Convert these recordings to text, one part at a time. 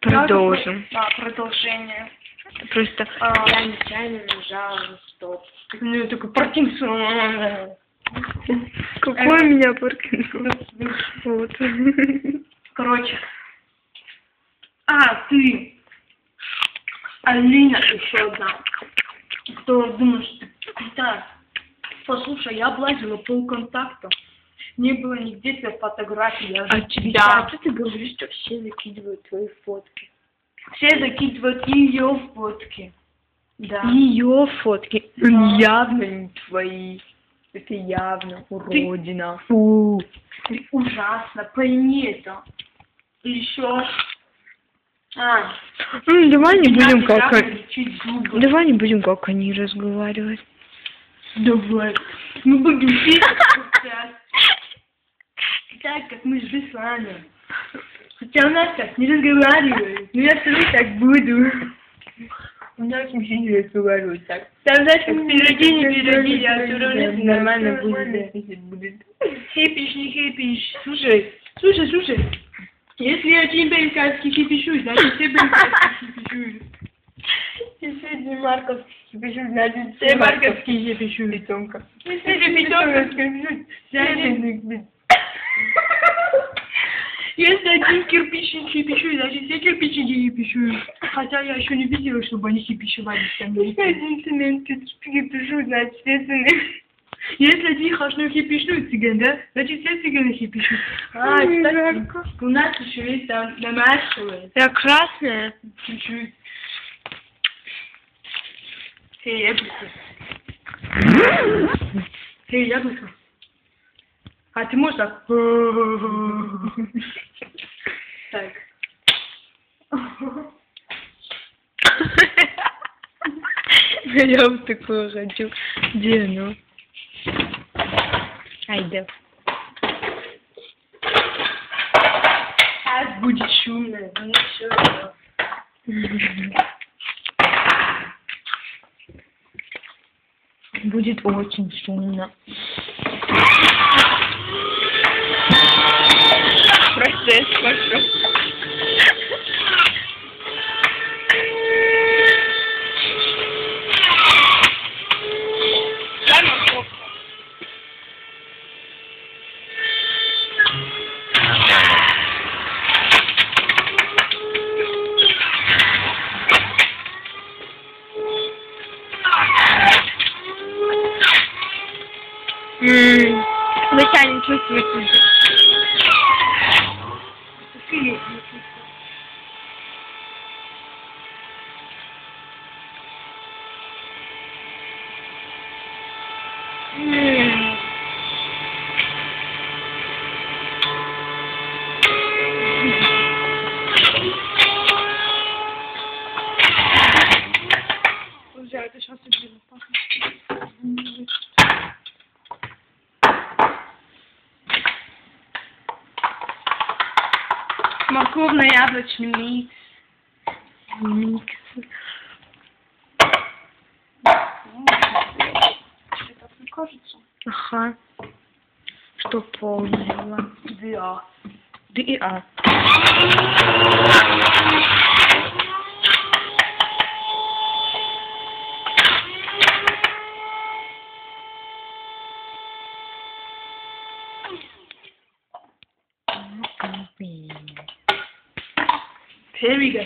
Продолжим. Да, продолжение. Просто Я нечаянно нажала на стоп. У меня такой Паркинсон. какой у меня Паркинсон? Вот. Короче. Ты. Алина еще одна. Кто думает, что ты крутая. Послушай, я облазила полконтакта. Не было нигде твоей фотографии. Я А тебя? А что ты говоришь, что все закидывают твои фотки? Все закидывают ее фотки. Да. Ее фотки. Да. Явно не твои. Это явно уродина. Фу. Ты ужасно, пойми это. И еще. Давай не будем как лечить зубы. Давай не будем как они разговаривать. Давай. Мы будем пить так, как мы с Бесланом. Хотя у нас так не разговаривают. Но я все равно так буду. У нас вообще не разговаривают так. Там, знаешь, как пироги, не пироги, я все равно нормально будет. Хипиш, не хипиш. Слушай. Если я очень бельгийский хипишу, значит все бельгийские хипишу. Если не марковский хипишу, значит Все марковские хипишу. питомка. Если питомка скажу, если один кирпичник хипишу, значит все кирпичники хипишу. Хотя я еще не видела, чтобы они хипишевали с Если один цемент хипишу, значит все цемент. Если один хашну хипишу цыган, да? Значит все цыганы хипишу. Кстати, у нас еще есть там намашивает. Я красная. Чуть-чуть. Эй, яблоко. А ты можешь так? Так. Я вот такое хочу. Где оно? Айда. Будет шумно. Ну все. Будет очень шумно. Процесс пошел. Вы сами чувствуете. Это сейчас убила пахнет. Морковно-яблочный микс. Тебе так не кажется? Ага. Что полное? Да. Да. Перига,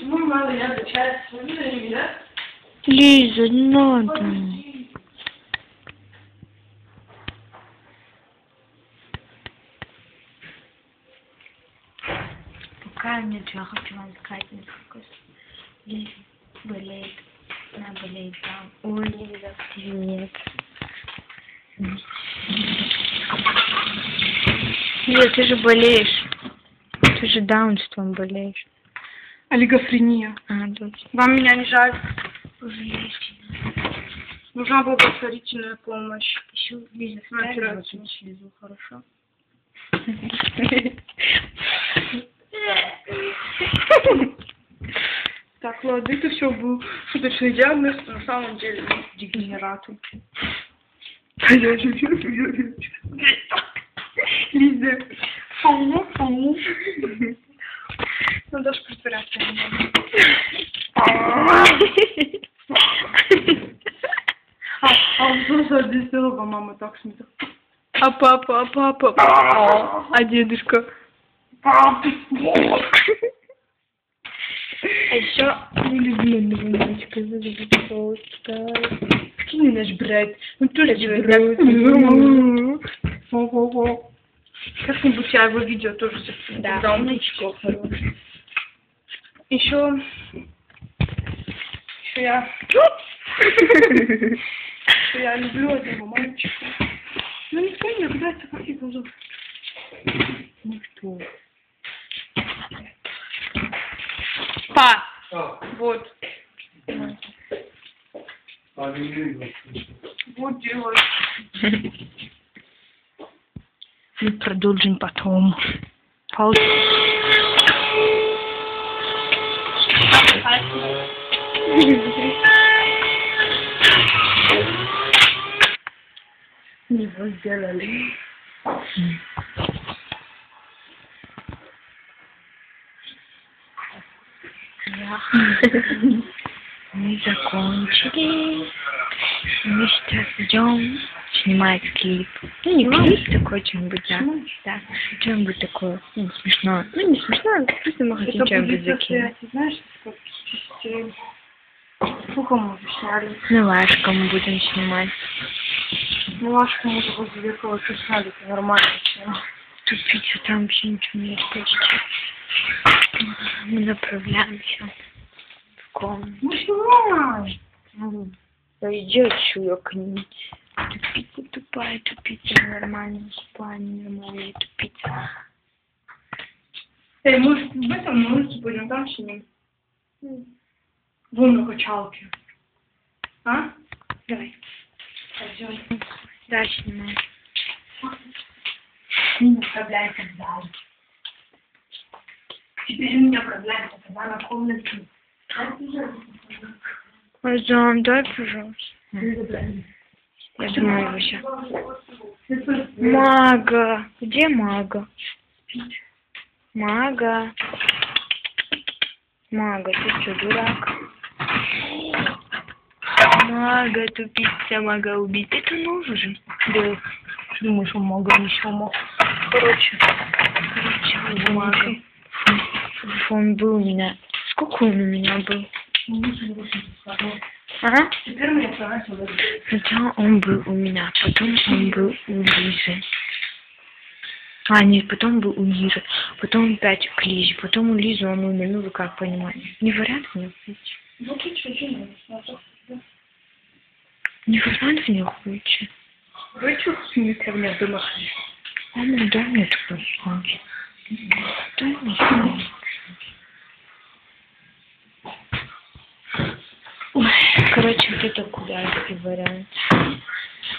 ну мало я дочать, смотри, да? Лиза, не надо. Пока мне что, хочу вам сказать несколько. Лиза болеет. Она болеет, да. Ой, Лиза, привет. Лиза, ты же болеешь. Ты же даунством болеешь. Олигофрения. Точно. Вам меня не жаль? Пожалуйста. Нужна благотворительная помощь. Еще, Лиза, На ставь операцию. вот Лизу, хорошо? Так, ладно, это все был шуточный диагноз, на самом деле дегенерату. Лиза. Фу. слушай, здесь мама так смеется. А папа? А дедушка? А еще любимая мамочка. Кинь наш брат. Он тоже брат. Как-нибудь я его видео тоже запишу. Да, умничка хороший. Еще я люблю этого мальчика. Ну никто не нравится, как его зовут. Никто. Па! Вот. Вот делай. Мы продолжим потом. Пауза. Его сделали. Мы закончили. Мы сейчас идем снимать клип. Ну, не клип, такой что-нибудь, да. Что-нибудь такое. Ну, не смешно. Ну, не смешно, просто мы хотим что-нибудь закинуть. Знаешь, как частей. Сколько мы уже сняли? Милашка мы будем снимать. Милашка мы уже возле зеркала сняли, это нормально. Тупица, там вообще ничего не почти. Мы направляемся в комнату. Ну что? Да иди отсюда к ним. Тупица тупая, тупица нормальная, тупая, ненормальная, тупица. Эй, может, в этом на улицу пойдем, там снимем? Вон на качалке. А? Давай. Пойдем. Да, снимай. Не направляйся в зал. Теперь у меня проблема, когда на комнате. Азам, дай, пожалуйста. Я думаю, его сейчас. Мага. Где Мага? Мага. Мага, ты что, дурак? Мага, тупица, Мага убить. Это нужен. Да. Думаешь, он Мага еще мог. Короче, Мага. Он был у меня. Сколько он у меня был? Ага. Теперь мне пора сюда. Сначала он был у меня, потом он был у Лизы. А, нет, потом был у Лизы, потом опять к Лизе, потом у Лизы он умер, ну вы как понимаете. Не вариант мне выйти. Ну, ты что, Не вариант мне выйти. вы что с ними ко мне дома ходишь? А ну дай мне такой шанс. Дай мне шанс. Ой, короче, где-то куда это вариант.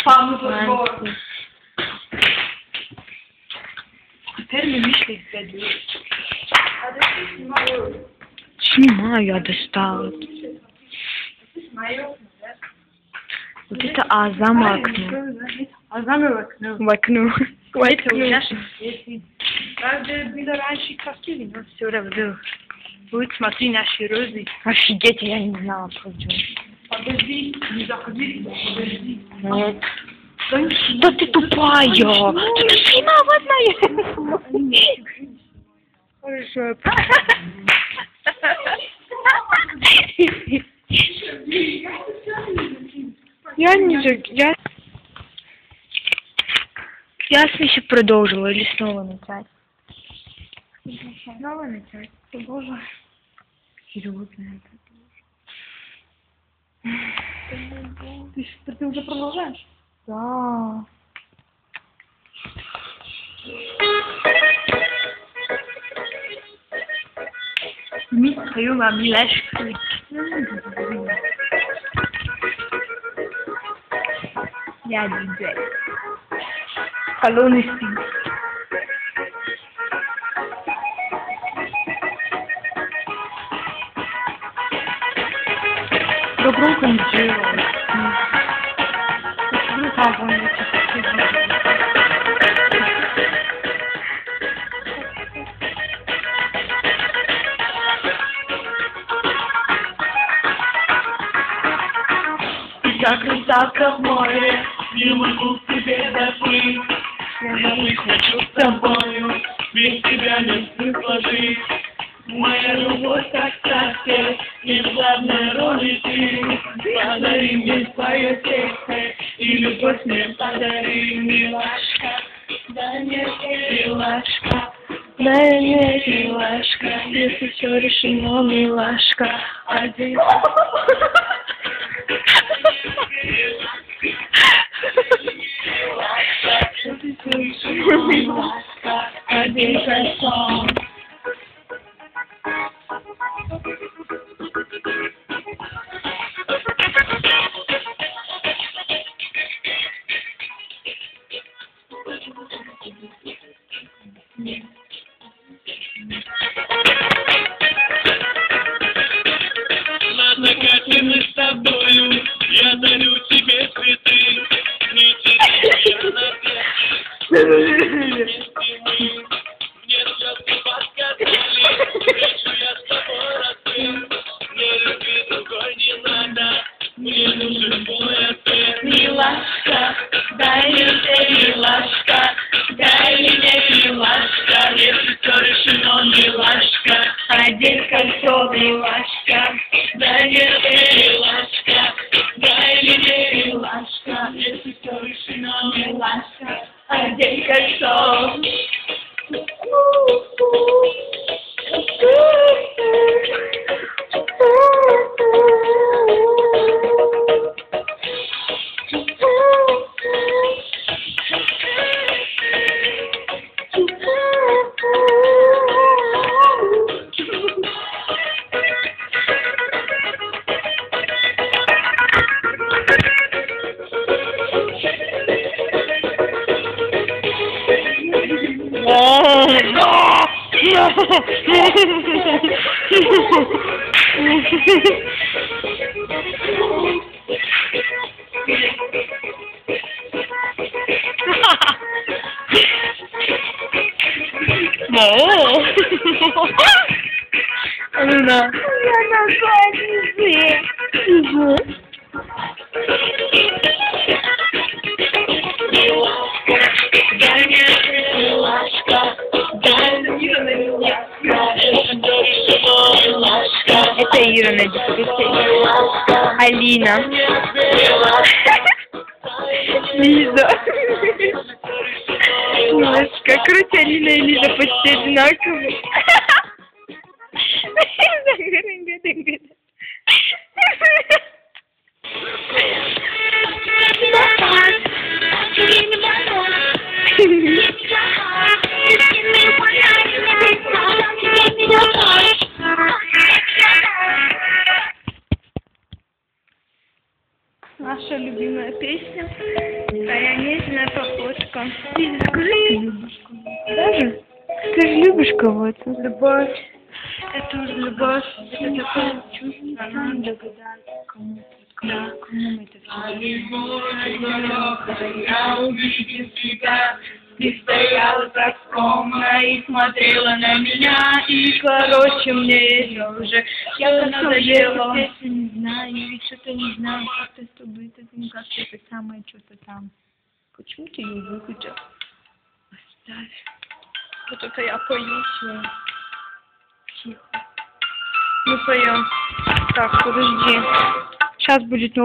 Папа, забор. Теперь мы вышли в беду. А ты снимаю? Снимаю, я достала. Снимаю. Вот это Азам в окно. Азам в окно. В окно. Это у наших детей. Правда, были раньше красивые, но все равно. Вот смотри наши розы. Офигеть, я не знала, пойдем. Подожди, не заходи, подожди. Нет. Да ты тупая! Ты виноватая! Хорошо. Я не я еще продолжила или снова начать? Снова начать. Боже. Серьезно. Ты уже продолжаешь? Да. Свою милашку. Я диджей. Колонны спит. Да громко не делай. Почему там он не как русалка в море, не могу к тебе доплыть. Я не хочу с тобою, без тебя не смысла жить. Моя любовь как сказка, и в главной роли ты. Подари мне свое сердце, и любовь мне подари, милашка. Да нет, милашка. дай мне, милашка, если все решено, милашка, один. Милашка, один кольцом. На закате мы с тобою, я дарю тебе цветы, не теряю я надежды, мне звезды подсказали, встречу я с тобой рассвет, мне любви другой не надо, мне нужен твой ответ. Милашка, дай мне, милашка, дай мне, милашка, если все решено, милашка, Один кольцо, милашка, дай мне, милашка, дай мне, милашка, если все решено, милашка, один кольцо. Она на заднице. дай мне, милашка, дай мне, милашка, если все решено, милашка, Это Ира на дискотеке. милашка, Алина. милашка, Лиза. Милашка, короче, Алина и Лиза почти одинаковые. Наша любимая песня. Твоя нежная походка. Лиза, скажи, ты любишь кого-то. Даже? Ты же любишь кого-то. Любовь. Это уже любовь. Это такое чувство. Нам догадаться, кому мы это все. я увидел тебя, ты стояла так скромно и смотрела на меня, и, короче, мне это уже Я надоело. песню не знаю, или что-то не знаю, как-то чтобы это, ну, как-то это самое что-то там. Почему ты ее выключил? Оставь. Вот это я пою все. Тихо. Мы поем. Так, подожди. Сейчас будет